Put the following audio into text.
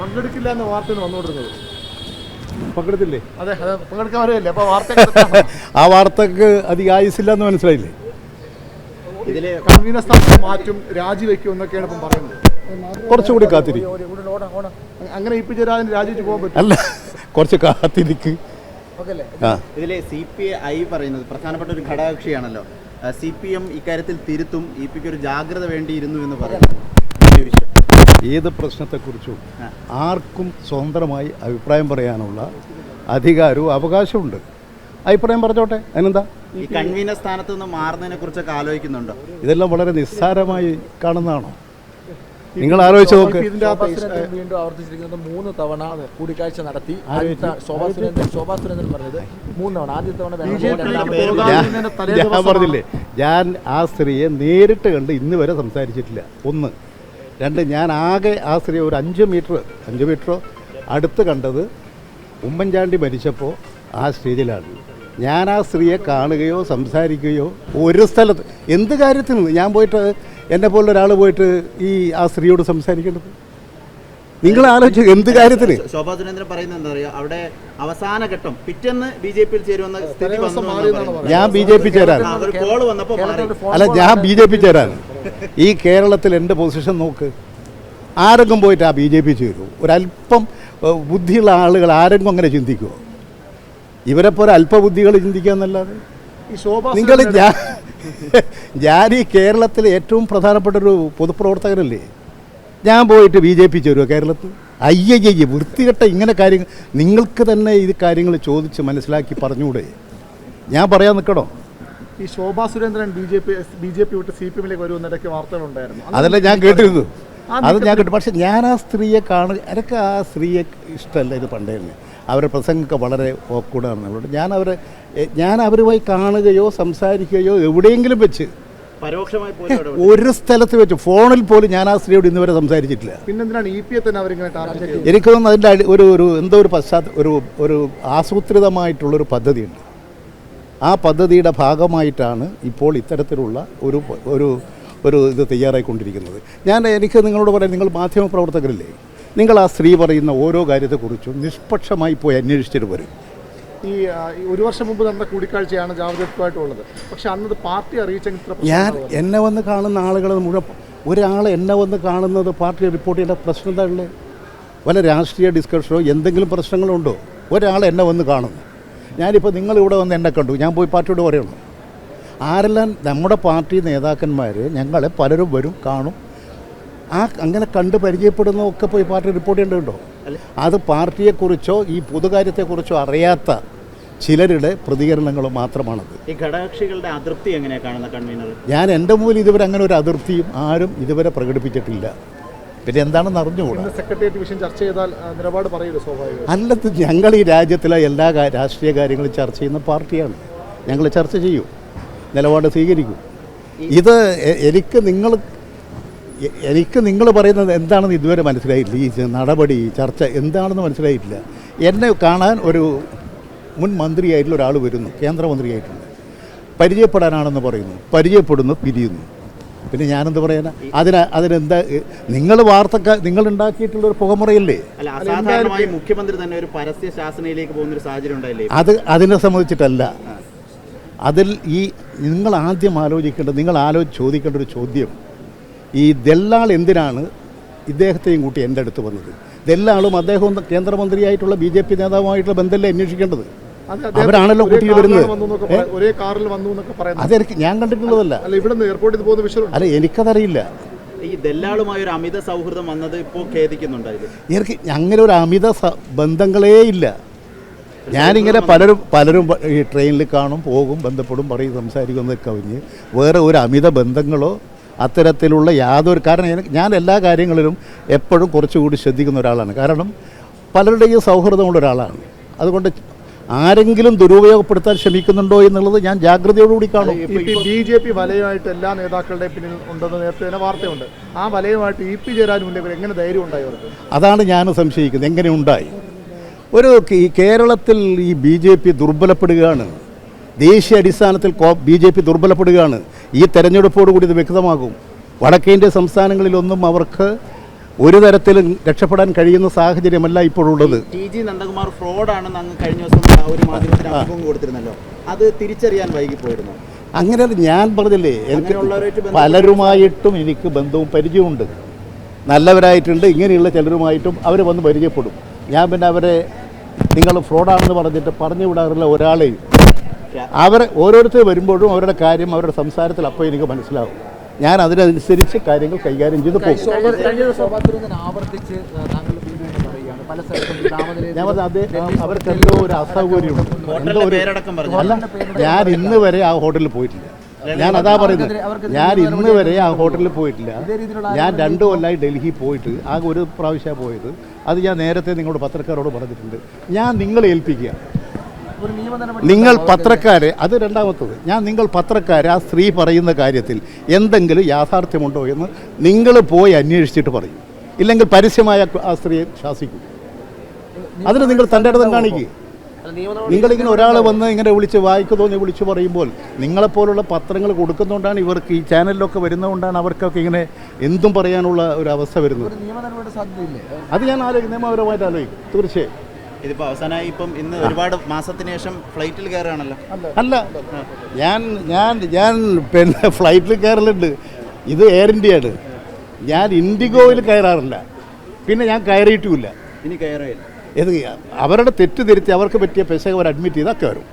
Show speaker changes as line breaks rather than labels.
പങ്കെടുക്കില്ല എന്ന വാർത്തയാണ് വന്നുകൊണ്ടിരുന്നത്.
പങ്കെടുത്തില്ലേ?
അതെ, അത് പങ്കെടുക്കാൻ വരികയല്ലേ. അപ്പോൾ വാർത്ത
ആ വാർത്തക്ക് അധികം ആയുസില്ല എന്ന് മനസ്സിലായില്ലേ?
ഇതിൽ കൺവീനർ സ്ഥാനം മാറ്റും, രാജിവെക്കും എന്നൊക്കെയാണ് ഇപ്പം പറയുന്നത്.
കുറച്ചുകൂടി കാത്തിരിക്കും.
അങ്ങനെ ഇ പി ജയരാജൻ രാജിവെച്ച് പോകാൻ പറ്റും?
അല്ല, കുറച്ച് കാത്തിരിക്ക്.
ഇതിലെ CPI പറയുന്നത് പ്രധാനപ്പെട്ട ഒരു ഘടകകക്ഷിയാണല്ലോ. CPM ഇക്കാര്യത്തിൽ തിരുത്തും, ഇ പിക്ക് ഒരു ജാഗ്രത വേണ്ടിയിരുന്നു എന്ന് പറയുന്നു.
ഏത് പ്രശ്നത്തെക്കുറിച്ചും ആർക്കും സ്വതന്ത്രമായി അഭിപ്രായം പറയാനുള്ള അധികാരവും അവകാശമുണ്ട്. അഭിപ്രായം പറഞ്ഞോട്ടെ, അതിനെന്താ?
ഈ കൺവീനർ സ്ഥാനത്ത് നിന്ന് മാറുന്നതിനെ കുറിച്ചൊക്കെ ആലോചിക്കുന്നുണ്ടോ?
ഇതെല്ലാം വളരെ നിസ്സാരമായി കാണുന്നതാണോ? നിങ്ങൾ ആലോചിച്ച് നോക്ക്.
വീണ്ടും ആവർത്തിച്ചിരിക്കുന്നത് 3 തവണ കൂടിക്കാഴ്ച നടത്തി. ശോഭാ സുരേന്ദ്രൻ പറഞ്ഞത് 3 തവണ. ആദ്യ തവണ
ഞാൻ പറഞ്ഞില്ലേ, ഞാൻ ആ സ്ത്രീയെ നേരിട്ട് കണ്ട് ഇന്ന് വരെ സംസാരിച്ചിട്ടില്ല. 1. 2, ഞാൻ ആകെ ആ സ്ത്രീയെ ഒരു 5 മീറ്ററോ അടുത്ത് കണ്ടത് ഉമ്മൻചാണ്ടി മരിച്ചപ്പോൾ ആ സ്റ്റേജിലാണ്. ഞാൻ ആ സ്ത്രീയെ കാണുകയോ സംസാരിക്കുകയോ ഒരു സ്ഥലത്ത് എന്ത് കാര്യത്തിന് ഞാൻ പോയിട്ട് എന്നെ പോലുള്ള ഒരാൾ പോയിട്ട് ആ സ്ത്രീയോട് സംസാരിക്കേണ്ടത്? നിങ്ങൾ ആലോചിച്ചു എന്ത് കാര്യത്തിന്?
ശോഭാ സുരേന്ദ്രൻ പറയുന്നത് എന്താ പറയുക, അവിടെ അവസാന ഘട്ടം പിറ്റേന്ന് BJP-യിൽ ചേരുമെന്ന സ്ഥിതി
ഞാൻ BJP ചേരാൻ അല്ല, ഞാൻ BJP ചേരാൻ ഈ കേരളത്തിൽ എൻ്റെ പൊസിഷൻ നോക്ക്. ആരെങ്കിലും പോയിട്ട് ആ BJP ചേരൂ? ഒരല്പം ബുദ്ധിയുള്ള ആളുകൾ ആരെങ്കിലും അങ്ങനെ ചിന്തിക്കുമോ? ഇവരെപ്പോലെ അല്പബുദ്ധികൾ ചിന്തിക്കാന്നല്ലാതെ നിങ്ങൾ ഞാൻ ഈ കേരളത്തിലെ ഏറ്റവും പ്രധാനപ്പെട്ട ഒരു പൊതുപ്രവർത്തകരല്ലേ. ഞാൻ പോയിട്ട് BJP ചേരുമോ കേരളത്തിൽ? അയ്യയ്യ, വൃത്തികെട്ട ഇങ്ങനെ കാര്യങ്ങൾ നിങ്ങൾക്ക് തന്നെ ഇത് കാര്യങ്ങൾ ചോദിച്ച് മനസ്സിലാക്കി പറഞ്ഞുകൂടെ? ഞാൻ പറയാൻ നിൽക്കണോ?
ഈ ശോഭാ സുരേന്ദ്രൻ BJP വിട്ട് CPM-ലേക്ക് വരുമെന്നിടയ്ക്ക് വാർത്തകളുണ്ടായിരുന്നു.
അതല്ല ഞാൻ കേട്ടിരുന്നു, അത് ഞാൻ കേട്ടു. പക്ഷെ ഞാൻ ആ സ്ത്രീയെ എനിക്ക് ആ സ്ത്രീയെ ഇഷ്ടമല്ല. ഇത് പണ്ടേ തന്നെ അവരുടെ പ്രസംഗമൊക്കെ വളരെ ഓക്കൂടാണെന്നുള്ളത്. ഞാൻ അവരുമായി കാണുകയോ സംസാരിക്കുകയോ എവിടെയെങ്കിലും വെച്ച് ഒരു സ്ഥലത്ത് വെച്ച് ഫോണിൽ പോലും ഞാൻ ആ സ്ത്രീയോട് ഇന്നുവരെ സംസാരിച്ചിട്ടില്ല.
പിന്നെന്തിനാണ് EPയെ തന്നെ അവരിങ്ങനെ ടാർഗറ്റ് ചെയ്യുന്നത്?
എനിക്ക് തോന്നുന്നു അതിൻ്റെ ഒരു ആസൂത്രിതമായിട്ടുള്ളൊരു പദ്ധതിയുണ്ട്. ആ പദ്ധതിയുടെ ഭാഗമായിട്ടാണ് ഇപ്പോൾ ഇത്തരത്തിലുള്ള ഒരു ഇത് തയ്യാറായിക്കൊണ്ടിരിക്കുന്നത്. എനിക്ക് നിങ്ങളോട് പറയാം, നിങ്ങൾ മാധ്യമപ്രവർത്തകരല്ലേ, നിങ്ങൾ ആ സ്ത്രീ പറയുന്ന ഓരോ കാര്യത്തെക്കുറിച്ചും നിഷ്പക്ഷമായി പോയി അന്വേഷിച്ചിട്ട് വരും.
ഈ 1 വർഷം മുമ്പ് നടന്ന കൂടിക്കാഴ്ചയാണ് ജാവദേക്കറുമായിട്ടുള്ളത്. പക്ഷെ അന്നത് പാർട്ടി അറിയിച്ചെങ്കിൽ
എന്നെ വന്ന് കാണുന്ന ആളുകൾ മുഴുവൻ ഒരാൾ എന്നെ വന്ന് കാണുന്നത് പാർട്ടി റിപ്പോർട്ട് ചെയ്യേണ്ട പ്രശ്നം എന്താ ഉള്ളത്? വല്ല രാഷ്ട്രീയ ഡിസ്കഷനോ എന്തെങ്കിലും പ്രശ്നങ്ങളുണ്ടോ? ഒരാൾ എന്നെ വന്ന് കാണുന്നു. ഞാനിപ്പോൾ നിങ്ങളിവിടെ വന്ന് എന്നെ കണ്ടു, ഞാൻ പോയി പാർട്ടിയോട് പറയണം. ആരെല്ലാം നമ്മുടെ പാർട്ടി നേതാക്കന്മാർ ഞങ്ങളെ പലരും വരും കാണും. അങ്ങനെ കണ്ട് പരിചയപ്പെടുന്നതൊക്കെ പോയി പാർട്ടി റിപ്പോർട്ട് ചെയ്യേണ്ടതുണ്ടോ? അത് പാർട്ടിയെക്കുറിച്ചോ ഈ പൊതുകാര്യത്തെക്കുറിച്ചോ അറിയാത്ത ചിലരുടെ പ്രതികരണങ്ങൾ മാത്രമാണത്.
ഈ ഘടകകക്ഷികളുടെ അതൃപ്തി എങ്ങനെയാണ് കാണുന്ന കൺവീനർ?
ഞാൻ എൻ്റെ മുമ്പിൽ ഇതുവരെ അങ്ങനെ ഒരു അതൃപ്തിയും ആരും ഇതുവരെ പ്രകടിപ്പിച്ചിട്ടില്ല. പിന്നെ എന്താണെന്ന് അറിഞ്ഞുകൂടാ.
സെക്രട്ടേറിയറ്റ് വിഷയം ചർച്ച ചെയ്താൽ നിലപാട് പറയില്ല സ്വാഭാവികം?
അല്ലത്, ഞങ്ങൾ ഈ രാജ്യത്തിലെ എല്ലാ രാഷ്ട്രീയ കാര്യങ്ങളും ചർച്ച ചെയ്യുന്ന പാർട്ടിയാണ്. ഞങ്ങൾ ചർച്ച ചെയ്യും, നിലപാട് സ്വീകരിക്കും. ഇത് എനിക്ക് നിങ്ങൾ പറയുന്നത് എന്താണെന്ന് ഇതുവരെ മനസ്സിലായിട്ടില്ല. ഈ നടപടി ചർച്ച എന്താണെന്ന് മനസ്സിലായിട്ടില്ല. എന്നെ കാണാൻ ഒരു മുൻ മന്ത്രിയായിട്ടുള്ള ഒരാൾ വരുന്നു, കേന്ദ്രമന്ത്രിയായിട്ടുണ്ട്, പരിചയപ്പെടാനാണെന്ന് പറയുന്നു, പരിചയപ്പെടുന്നു, പിരിയുന്നു. പിന്നെ ഞാനെന്ത് പറയാനാ? അതിനെന്താ? നിങ്ങൾ ഉണ്ടാക്കിയിട്ടുള്ളൊരു പുകമുറയല്ലേ?
മുഖ്യമന്ത്രി തന്നെ ഒരു പരസ്യ ശാസനയിലേക്ക് പോകുന്നൊരു സാഹചര്യം ഉണ്ടായില്ലേ?
അതിനെ സംബന്ധിച്ചിട്ടല്ല. അതിൽ നിങ്ങൾ ആദ്യം ആലോചിക്കേണ്ടത്, ചോദിക്കേണ്ട ഒരു ചോദ്യം, ഈ ദല്ലാൾ എന്തിനാണ് ഇദ്ദേഹത്തെയും കൂട്ടി എൻ്റെ അടുത്ത് വന്നത്? ദല്ലാളും അദ്ദേഹവും കേന്ദ്രമന്ത്രിയായിട്ടുള്ള BJP നേതാവുമായിട്ടുള്ള ബന്ധമല്ലേ അന്വേഷിക്കേണ്ടത്? അവരാണല്ലോ കൂട്ടി വരുന്നത്.
ഒരേ കാറിൽ വന്നു എന്നൊക്കെ പറയുന്നത്
അതെനിക്ക് ഞാൻ കണ്ടിട്ടുള്ളതല്ല. അല്ല, എനിക്കതറിയില്ല.
ഈ ദല്ലാളുമായ ഒരു അമിത സൗഹൃദം വന്നത് ഇപ്പോൾ ഖേദിക്കുന്നുണ്ടായിരുന്നു.
എനിക്ക് അങ്ങനെ ഒരു അമിത ബന്ധങ്ങളേ ഇല്ല. ഞാനിങ്ങനെ പലരും ഈ ട്രെയിനിൽ കാണും, പോകും, ബന്ധപ്പെടും, പറയും, സംസാരിക്കുന്നതൊക്കെ കവിഞ്ഞ് വേറെ ഒരു അമിത ബന്ധങ്ങളോ അത്തരത്തിലുള്ള യാതൊരു കാരണം ഞാൻ എല്ലാ കാര്യങ്ങളിലും എപ്പോഴും കുറച്ചുകൂടി ശ്രദ്ധിക്കുന്ന ഒരാളാണ്. കാരണം പലരുടെയും സൗഹൃദമുള്ള ഒരാളാണ്. അതുകൊണ്ട് ആരെങ്കിലും ദുരുപയോഗപ്പെടുത്താൻ ശ്രമിക്കുന്നുണ്ടോ എന്നുള്ളത് ഞാൻ ജാഗ്രതയോടുകൂടി കാണും.
BJP വലയമായിട്ട് എല്ലാ നേതാക്കളുടെയും പിന്നിൽ ഉണ്ടെന്ന് നേരത്തെ തന്നെ വാർത്തയുണ്ട്. ആ വലയമായിട്ട് EP ജയരാജൻ എങ്ങനെ ധൈര്യം ഉണ്ടായി അവർക്ക്?
അതാണ് ഞാൻ സംശയിക്കുന്നത്. എങ്ങനെ ഉണ്ടായി? ഈ കേരളത്തിൽ ഈ BJP ദുർബലപ്പെടുകയാണ്. ദേശീയ അടിസ്ഥാനത്തിൽ BJP ദുർബലപ്പെടുകയാണ്. ഈ തെരഞ്ഞെടുപ്പോടുകൂടി ഇത് വ്യക്തമാകും. വടക്കേന്ത്യ സംസ്ഥാനങ്ങളിലൊന്നും അവർക്ക് ഒരു തരത്തിലും രക്ഷപ്പെടാൻ കഴിയുന്ന സാഹചര്യമല്ല ഇപ്പോഴുള്ളത്.
ടി.ജി. നന്ദകുമാർ ഫ്രോഡാണെന്ന് അങ്ങ് കഴിഞ്ഞ ദിവസം ഒരു മാധ്യമത്തിന് അഭിമുഖം കൊടുത്തിരുന്നല്ലോ, അത് തിരിച്ചറിയാൻ വൈകിപ്പോയിരുന്നു.
അങ്ങനെ ഞാൻ പറഞ്ഞില്ലേ, എനിക്ക് പലരുമായിട്ടും എനിക്ക് ബന്ധവും പരിചയമുണ്ട്. നല്ലവരായിട്ടുണ്ട്, ഇങ്ങനെയുള്ള ചിലരുമായിട്ടും അവർ വന്ന് പരിചയപ്പെടും. ഞാൻ പിന്നെ അവരെ നിങ്ങൾ ഫ്രോഡാണെന്ന് പറഞ്ഞിട്ട് പറഞ്ഞു വിടാറില്ല ഒരാളെയും. അവരെ ഓരോരുത്തർ വരുമ്പോഴും അവരുടെ കാര്യം അവരുടെ സംസാരത്തിൽ അപ്പോൾ എനിക്ക് മനസ്സിലാവും. ഞാൻ അതിനനുസരിച്ച് കാര്യങ്ങൾ കൈകാര്യം ചെയ്ത് പോകും. ഞാൻ പറഞ്ഞ അവർക്ക് എന്തോ ഒരു അസൗകര്യമുണ്ട്, എന്തോ ഒരു അല്ല. ഞാൻ ഇന്ന് വരെ ആ ഹോട്ടലിൽ പോയിട്ടില്ല. ഞാൻ അതാ പറയുന്നത്, ഞാൻ ഇന്ന് വരെ ആ ഹോട്ടലിൽ പോയിട്ടില്ല. ഞാൻ 2 കൊല്ലമായി ഡൽഹി പോയിട്ട് ആകെ ഒരു പ്രാവശ്യമാണ് പോയത്. അത് ഞാൻ നേരത്തെ നിങ്ങളുടെ പത്രക്കാരോട് പറഞ്ഞിട്ടുണ്ട്. ഞാൻ നിങ്ങളെ ഏൽപ്പിക്കുക, നിങ്ങൾ പത്രക്കാരെ, അത് രണ്ടാമത്തത്, നിങ്ങൾ പത്രക്കാരെ ആ സ്ത്രീ പറയുന്ന കാര്യത്തിൽ എന്തെങ്കിലും യാഥാർത്ഥ്യമുണ്ടോ എന്ന് നിങ്ങൾ പോയി അന്വേഷിച്ചിട്ട് പറയും. ഇല്ലെങ്കിൽ പരസ്യമായ ആ സ്ത്രീയെ ശാസിക്കും. അതിന് നിങ്ങൾ തൻ്റെ അടുത്ത് കാണിക്കുക. നിങ്ങളിങ്ങനെ ഒരാൾ വന്ന് ഇങ്ങനെ വിളിച്ച് വായിക്ക് തോന്നി വിളിച്ച് പറയുമ്പോൾ നിങ്ങളെപ്പോലുള്ള പത്രങ്ങൾ കൊടുക്കുന്നതുകൊണ്ടാണ് ഇവർക്ക് ഈ ചാനലിലൊക്കെ വരുന്നതുകൊണ്ടാണ് അവർക്കൊക്കെ ഇങ്ങനെ എന്തും പറയാനുള്ള ഒരു അവസ്ഥ വരുന്നത്. അത് ഞാൻ നിയമപരമായിട്ട് ആലോചിക്കും, തീർച്ചയായും.
ഇതിപ്പോ അവസാനമായി ഇപ്പം ഇന്ന് ഒരുപാട് മാസത്തിന് ശേഷം ഫ്ലൈറ്റിൽ കയറുകയാണല്ലോ.
അല്ല, ഞാൻ പിന്നെ ഫ്ലൈറ്റിൽ കയറലുണ്ട്. ഇത് എയർ ഇന്ത്യയാണ്. ഞാൻ ഇൻഡിഗോയിൽ കയറാറില്ല, പിന്നെ ഞാൻ കയറിയിട്ടുമില്ല.
ഇനി കയറിയില്ല.
അവരുടെ തെറ്റ് തിരുത്തി അവർക്ക് പറ്റിയ പെശക് അവർ അഡ്മിറ്റ് ചെയ്താൽ കയറും.